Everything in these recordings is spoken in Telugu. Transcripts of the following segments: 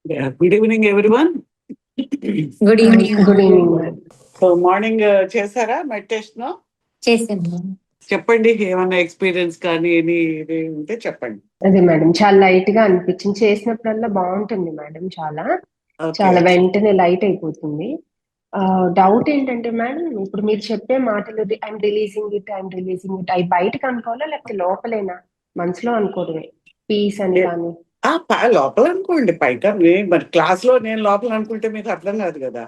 Yeah, good evening, everyone. Good evening. Good evening ma'am. So morning చేశారా మెడిటేషన్? చేసాను. చెప్పండి, ఏమన్నా ఎక్స్పీరియన్స్ కానీ ఇది ఉంటే చెప్పండి. అదే మేడం, చాలా లైట్ గా అనిపించింది. చేసినప్పుడల్లా బాగుంటుంది మేడం. చాలా ఓకే. చాలా వెంటనే లైట్ అయిపోతుంది. డౌట్ ఏంటంటే మేడం, ఇప్పుడు మీరు చెప్పే మాటలు ఐఎమ్ రిలీజింగ్ ఇట్ అవి బయటకు అనుకోవాలా లేకపోతే లోపలేనా? మనసులో అనుకోవడమే పీస్ అని కానీ? లోపల అనుకోండి, పైగా మరి క్లాస్ లో నేను లోపల అనుకుంటే మీకు అర్థం కాదు కదా.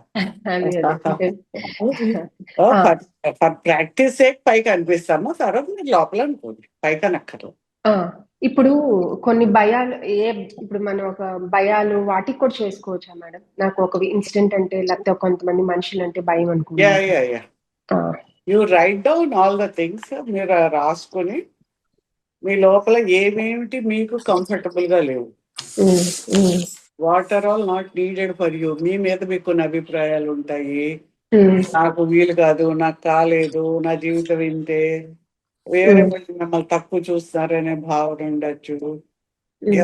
ఫర్ ప్రాక్టీస్ సేక్ పైకి అనిపిస్తాము, తర్వాత మీరు లోపల అనుకోండి, పైకి అనక్కర్లేదు. ఇప్పుడు కొన్ని భయాలు ఇప్పుడు మనం ఒక భయాలు వాటికి కూడా చేసుకోవచ్చా మేడం? నాకు ఒక ఇన్సిడెంట్ అంటే లేకపోతే కొంతమంది మనుషులు అంటే భయం అనుకుంటా. You write down all the things. మీరు రాసుకొని మీ లోపల ఏమేమిటి మీకు కంఫర్టబుల్ గా లేవు, what are all not needed for you. మీ మీద మీకు కొన్ని అభిప్రాయాలు ఉంటాయి. నాకు వీలు కాదు, నాకు కాలేదు, నా జీవితం ఇంతే, వేరే వాళ్ళు మిమ్మల్ని తక్కువ చూస్తారనే భావన ఉండొచ్చు,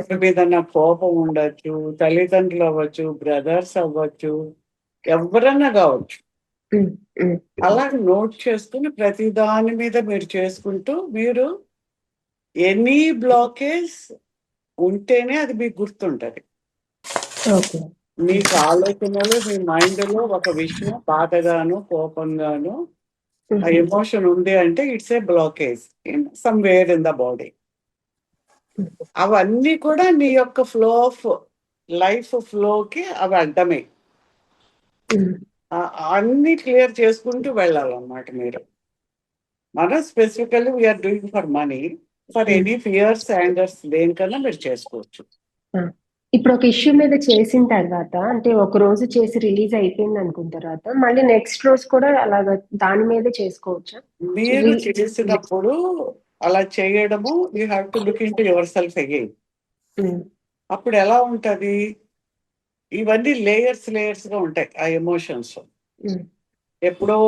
ఎవరి మీద నా కోపం ఉండొచ్చు, తల్లిదండ్రులు అవ్వచ్చు, బ్రదర్స్ అవ్వచ్చు, ఎవరన్నా కావచ్చు. అలాగే నోట్ చేసుకుని ప్రతి దాని మీద మీరు చేసుకుంటూ, మీరు ఎనీ బ్లాకేజ్ ఉంటేనే అది మీకు గుర్తుంటది. మీకు ఆలోచనలు, మీ మైండ్ లో ఒక విషయం బాధగాను కోపంగాను ఆ ఎమోషన్ ఉంది అంటే it's a blockage in somewhere in the body. అవన్నీ కూడా నీ యొక్క ఫ్లో ఆఫ్ లైఫ్ ఫ్లోకి అవి అడ్డమే. అన్ని క్లియర్ చేసుకుంటూ వెళ్ళాలన్నమాట మీరు. మనం specifically we are doing for money, for any fears angers దేనికన్నా మీరు చేసుకోవచ్చు. ఇప్పుడు ఒక ఇష్యూ మీద చేసిన తర్వాత, అంటే ఒక రోజు చేసి రిలీజ్ అయిపోయింది అనుకున్న తర్వాత మళ్ళీ నెక్స్ట్ రోజు కూడా అలాగా దాని మీద చేసుకోవచ్చా? మీరు చేసినప్పుడు అలా చేయడము, you have to look in to your self again. అప్పుడు ఎలా ఉంటది, ఇవన్నీ లేయర్స్ గా ఉంటాయి ఆ ఎమోషన్స్. ఎప్పుడో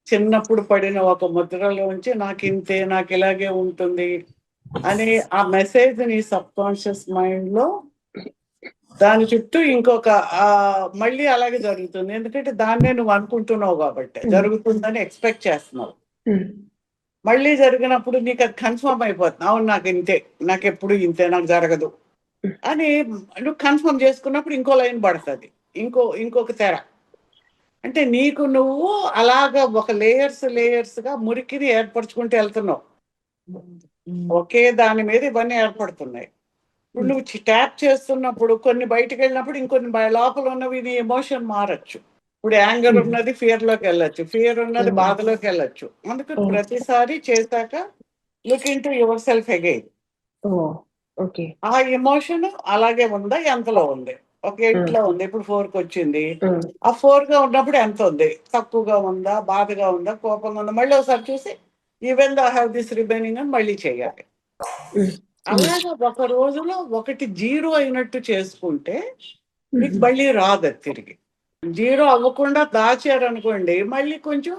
చిన్నప్పుడు పడిన ఒక ముద్రలోంచి నాకు ఇంతే, నాకు ఇలాగే ఉంటుంది అని ఆ మెసేజ్ నీ సబ్ కాన్షియస్ మైండ్ లో దాని చుట్టూ ఇంకొక మళ్ళీ అలాగే జరుగుతుంది. ఎందుకంటే దాన్నే నువ్వు అనుకుంటున్నావు కాబట్టి జరుగుతుందని ఎక్స్పెక్ట్ చేస్తున్నావు. మళ్ళీ జరిగినప్పుడు నీకు అది కన్ఫర్మ్ అయిపోతుంది, అవును నాకు ఇంతే, నాకు ఎప్పుడు ఇంతే, నాకు జరగదు అని నువ్వు కన్ఫర్మ్ చేసుకున్నప్పుడు ఇంకో లైన్ పడుతుంది, ఇంకొక తెర. అంటే నీకు నువ్వు అలాగా ఒక లేయర్స్ గా మురికిని ఏర్పరచుకుంటూ వెళ్తున్నావు. ఒకే దాని మీద ఇవన్నీ ఏర్పడుతున్నాయి. ఇప్పుడు నువ్వు ట్యాప్ చేస్తున్నప్పుడు కొన్ని బయటకు వెళ్ళినప్పుడు ఇంకొన్ని లోపల ఉన్నవి నీ ఎమోషన్ మారచ్చు. ఇప్పుడు యాంగర్ ఉన్నది ఫియర్ లోకి వెళ్ళచ్చు, ఫియర్ ఉన్నది బాధలోకి వెళ్ళచ్చు. అందుకని ప్రతిసారి చేశాక look in to your self again. ఆ ఎమోషన్ అలాగే ఉందా, ఎంతలో ఉంది? ఒక 8లో ఉంది, ఇప్పుడు 4కి వచ్చింది. ఆ 4గా ఉన్నప్పుడు ఎంత ఉంది, తక్కువగా ఉందా, బాధగా ఉందా, కోపంగా ఉందా, మళ్ళీ ఒకసారి చూసి even though I have this remaining అని మళ్ళీ చేయాలి. అలాగే ఒక రోజులో ఒకటి 0 అయినట్టు చేసుకుంటే మీకు మళ్ళీ రాదు తిరిగి. 0 అవ్వకుండా దాచారనుకోండి, మళ్ళీ కొంచెం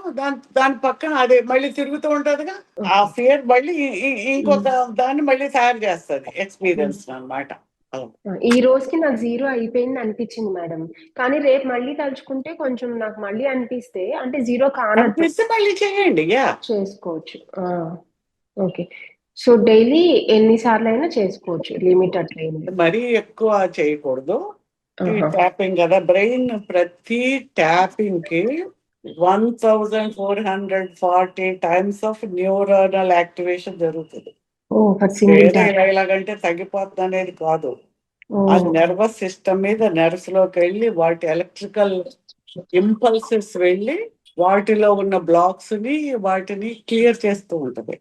దాని పక్కన అదే మళ్ళీ తిరుగుతూ ఉంటదిగా. ఆ ఫియర్ మళ్ళీ ఇంకొక దాన్ని మళ్ళీ తయారు చేస్తుంది ఎక్స్పీరియన్స్ అన్నమాట. ఈ రోజుకి నాకు 0 అయిపోయింది అనిపించింది మేడం, కానీ రేపు మళ్ళీ తలుచుకుంటే కొంచెం నాకు మళ్ళీ అనిపిస్తే, అంటే 0 అనిపిస్తే మళ్ళీ చేయండి, చేసుకోవచ్చు. ఓకే, సో డైలీ ఎన్నిసార్లు అయినా చేసుకోవచ్చు, లిమిట్ అట్లా మరీ ఎక్కువ చేయకూడదు. ట్యాపింగ్ కదా, బ్రెయిన్ ప్రతి ట్యాపింగ్ కి 1440 టైమ్స్ ఆఫ్ న్యూరోనల్ యాక్టివేషన్ జరుగుతుంది. ఎలాగంటే తగ్గిపోతుంది అనేది కాదు, ఆ నర్వస్ సిస్టమ్ మీద నర్వ్స్ లోకి వెళ్ళి వాటి ఎలక్ట్రికల్ ఇంపల్సెస్ వెళ్ళి వాటిలో ఉన్న బ్లాక్స్ ని వాటిని క్లియర్ చేస్తూ ఉంటది.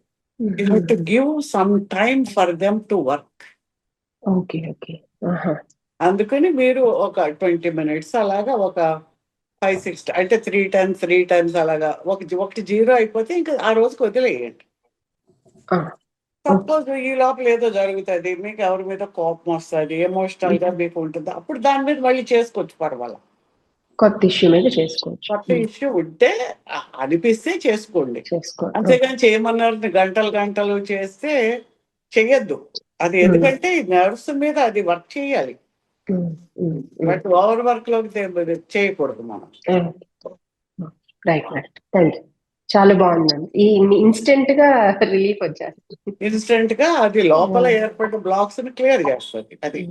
You have to give some time for them to work. అందుకని మీరు ఒక 20 minutes అలాగా, ఒక 5-6 అంటే 3 times అలాగా, ఒకటి 0 అయిపోతే ఇంకా ఆ రోజుకి వదిలేయండి. సపోజ్ ఈ లోపల ఏదో జరుగుతుంది, మీకు ఎవరి మీద కోపం వస్తుంది, ఎమోషనల్ గా మీకు ఉంటుంది, అప్పుడు దాని మీద మళ్ళీ చేసుకోవచ్చు, పర్వాలేదు. కొత్త ఇష్యూ మీద చేసుకోవచ్చు. కొత్త ఇష్యూ ఉంటే అనిపిస్తే చేసుకోండి, అంతేగాని చేయమన్నారు గంటలు చేస్తే చెయ్యొద్దు అది. ఎందుకంటే నర్వ్స్ మీద అది వర్క్ చేయాలి. బట్ ఓవర్ వర్క్ లోకి చేయకూడదు మనం. Right right, thank you. చాలా బాగుందండి. ఈ ఇన్స్టెంట్ గా రిలీఫ్ వచ్చేస్తుంది. ఇన్స్టెంట్ గా అది లోపల ఏర్పడిన బ్లాక్స్ ని క్లియర్ చేస్తుంది. అది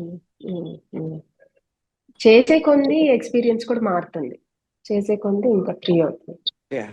చేసే కొంది ఎక్స్పీరియన్స్ కూడా మారుతుంది, చేసే కొంది ఇంకా ఫ్రీ అవుతుంది. Yeah.